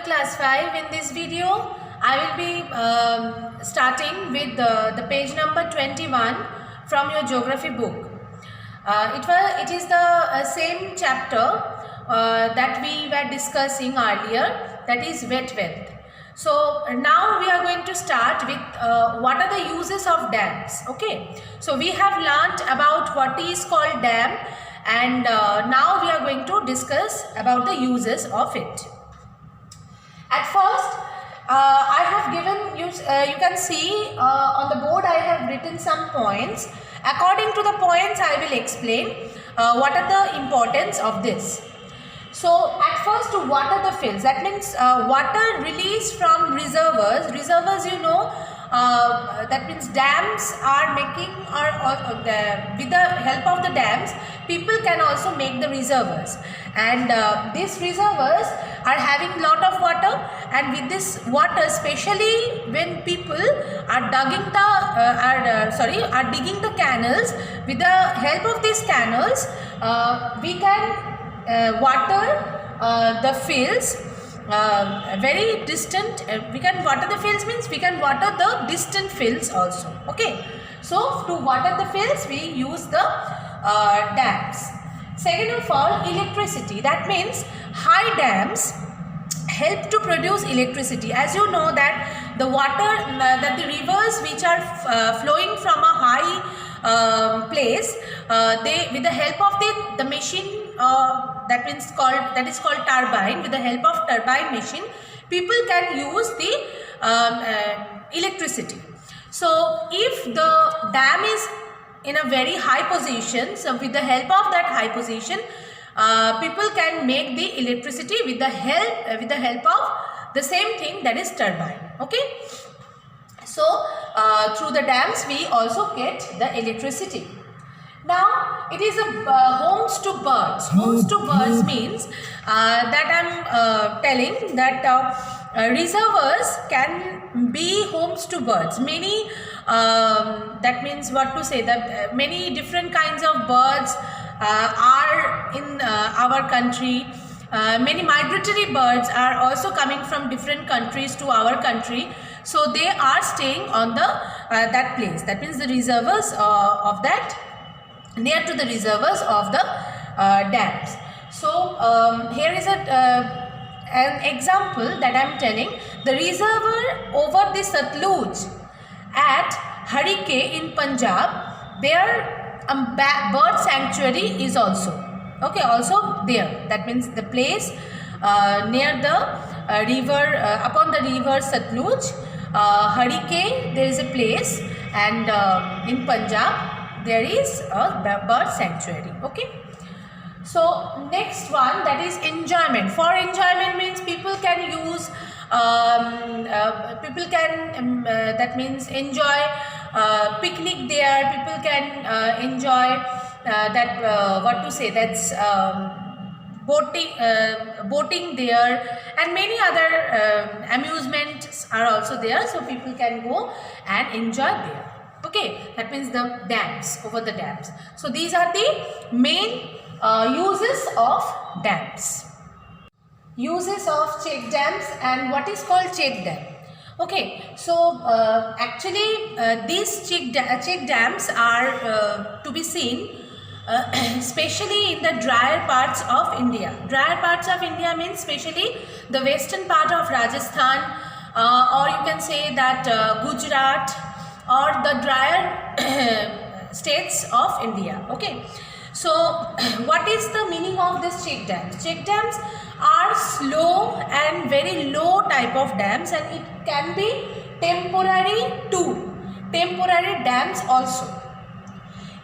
class 5. In this video, I will be starting with the page number 21 from your geography book. It is the same chapter that we were discussing earlier, that is wet wealth. So now we are going to start with what are the uses of dams. Okay, so we have learnt about what is called dam, and now we are going to discuss about the uses of it. At first, I have given you, you can see on the board I have written some points. According to the points, I will explain what are the importance of this. So at first, water the fields, that means water released from reservoirs. Reservoirs, you know, that means dams are making, with the help of the dams, people can also make the reservoirs, and these reservoirs are having lot of water, and with this water, especially when people are digging the canals, with the help of these canals, we can water the fields very distant. We can water the fields means we can water the distant fields also. Okay, so to water the fields we use the dams. Second of all, electricity. That means high dams help to produce electricity. As you know that the water, that the rivers which are flowing from a high place, they, with the help of the machine, that is called turbine. With the help of turbine machine, people can use the electricity. So if the dam is in a very high position, so with the help of that high position, people can make the electricity with the help of the same thing, that is turbine. Okay, so through the dams we also get the electricity. Now it is a homes to birds. Homes to birds means that I am telling that reservoirs can be homes to birds. Many, that means what to say, that many different kinds of birds are in our country. Many migratory birds are also coming from different countries to our country. So they are staying on the that place. That means the reservoirs of that, near to the reservoirs of the dams. So here is an example that I am telling. The reservoir over the Satluj at Harike in Punjab, there bird sanctuary is also. Okay, also there. That means the place near the river, upon the river Satluj, Harike, there is a place, and in Punjab there is a bird sanctuary. Okay, so next one, that is enjoyment. For enjoyment means people can use, that means enjoy picnic there. People can enjoy what to say, that's boating there, and many other amusements are also there, so people can go and enjoy there. Okay, that means the dams, over the dams. So these are the main uses of dams. Uses of check dams, and what is called check dam. Okay, so actually these check dams are to be seen especially in the drier parts of India. Drier parts of India means especially the western part of Rajasthan, or you can say that Gujarat, or the drier states of India. Okay, so what is the meaning of this check dams? Check dams are slow and very low type of dams, and it can be temporary too. Temporary dams also.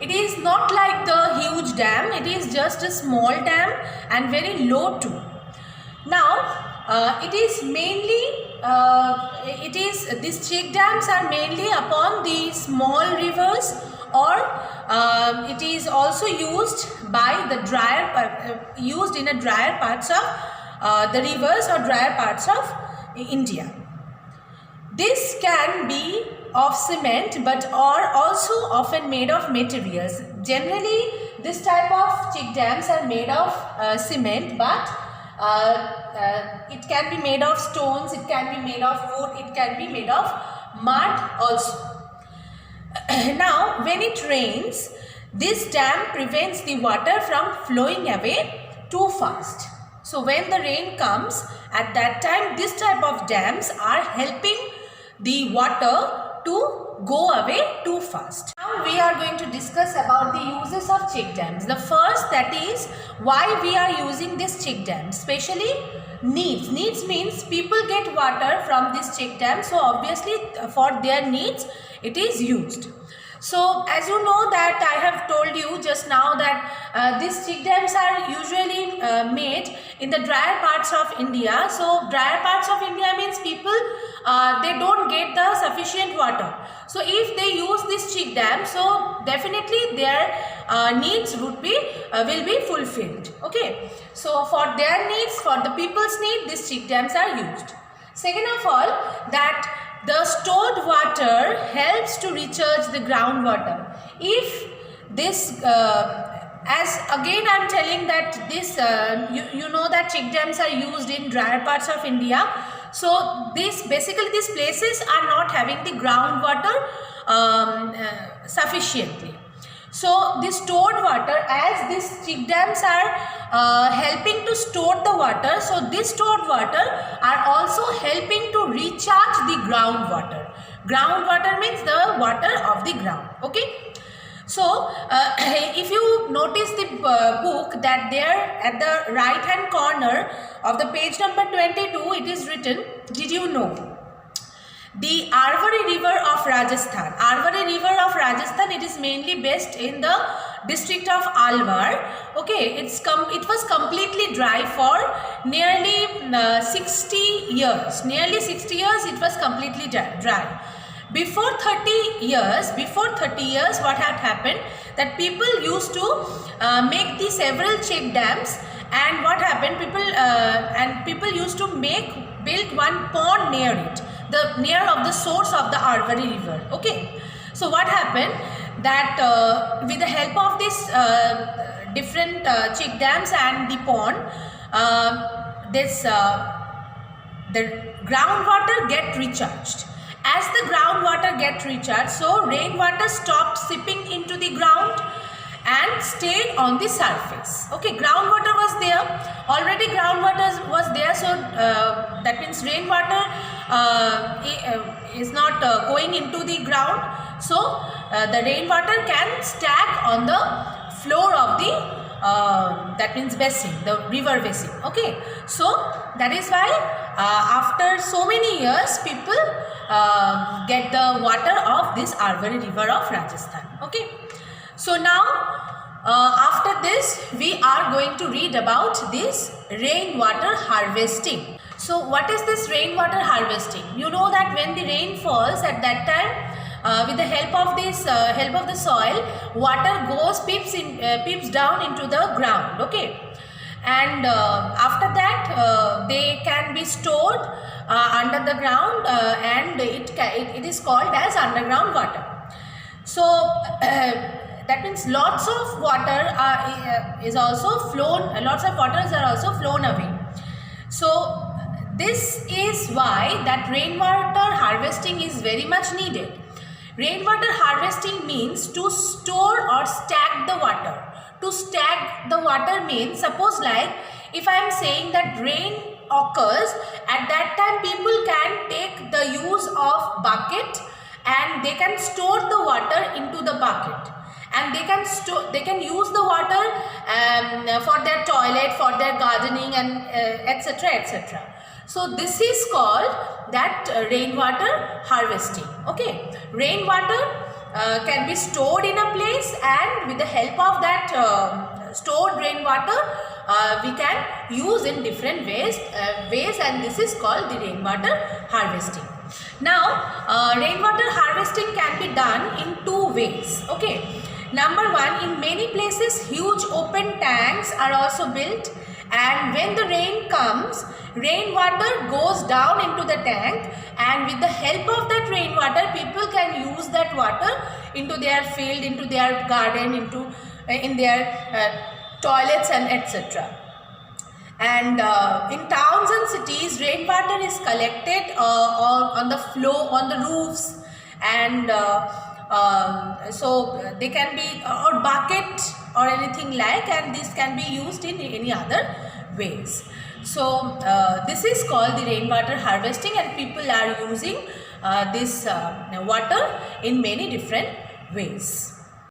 It is not like the huge dam, it is just a small dam and very low too. Now it is mainly these check dams are mainly upon the small rivers, or it is also used by the used in a drier parts of the rivers or drier parts of India. This can be of cement but are also often made of materials. Generally this type of check dams are made of cement, but It can be made of stones, it can be made of wood, it can be made of mud also. Now, when it rains, this dam prevents the water from flowing away too fast. So, when the rain comes, at that time, this type of dams are helping the water to go away too fast. Now, we are going to discuss about the uses of check dams. The first, that is why we are using this check dam, especially needs. Needs means people get water from this check dam, so obviously for their needs it is used. So as you know that I have told you just now that these check dams are usually made in the drier parts of India. So drier parts of India means people they don't get the sufficient water. So if they use this check dam, so definitely their needs would be will be fulfilled. Okay. So for their needs, for the people's need, these check dams are used. Second of all, that the stored water helps to recharge the groundwater. If this, as again I am telling that this, you know that check dams are used in drier parts of India. So basically these places are not having the groundwater sufficiently. So the stored water, as these check dams are helping to store the water, so this stored water are also helping to recharge the groundwater. Groundwater means the water of the ground. Okay. So if you notice the book, that there at the right hand corner of the page number 22, it is written, did you know? The Arwari River of Rajasthan. Arwari River of Rajasthan, it is mainly based in the district of Alwar. Okay, it was completely dry for nearly 60 years. Nearly 60 years it was completely dry. Before 30 years, what had happened, that people used to make the several check dams, and what happened, people used to build one pond near it, near of the source of the Arwari River. Okay, so what happened, that with the help of this different check dams and the pond, the groundwater get recharged. As the groundwater get recharged, so rainwater stopped seeping into the ground and stayed on the surface. Okay, groundwater was there, already groundwater was there, so that means rainwater is not going into the ground, so the rainwater can stack on the floor of the that means basin, the river basin. Okay, so that is why after so many years people get the water of this Arwari River of Rajasthan. Okay, so now after this we are going to read about this rainwater harvesting. So what is this rainwater harvesting? You know that when the rain falls, at that time with the help of this help of the soil, water peeps down into the ground. Okay, and after that they can be stored under the ground, and it is called as underground water. So that means lots of water is also flown, lots of waters are also flown away. So this is why that rainwater harvesting is very much needed. Rainwater harvesting means to store or stack the water. To stack the water means, suppose like if I am saying that rain occurs, at that time people can take the use of bucket and they can store the water into the bucket, and they can use the water for their toilet, for their gardening, and etc. etc. So this is called that rainwater harvesting. Okay, rainwater can be stored in a place, and with the help of that stored rainwater we can use in different ways, and this is called the rainwater harvesting. Now rainwater harvesting can be done in two ways. Okay, number one, in many places huge open tanks are also built, and when the rain comes, rainwater goes down into the tank, and with the help of that rainwater people can use that water into their field, into their garden, in their toilets and etc. And in towns and cities, rainwater is collected on the floor, on the roofs, and so they can be or bucket or anything like, and this can be used in any other ways. So this is called the rainwater harvesting, and people are using this water in many different ways.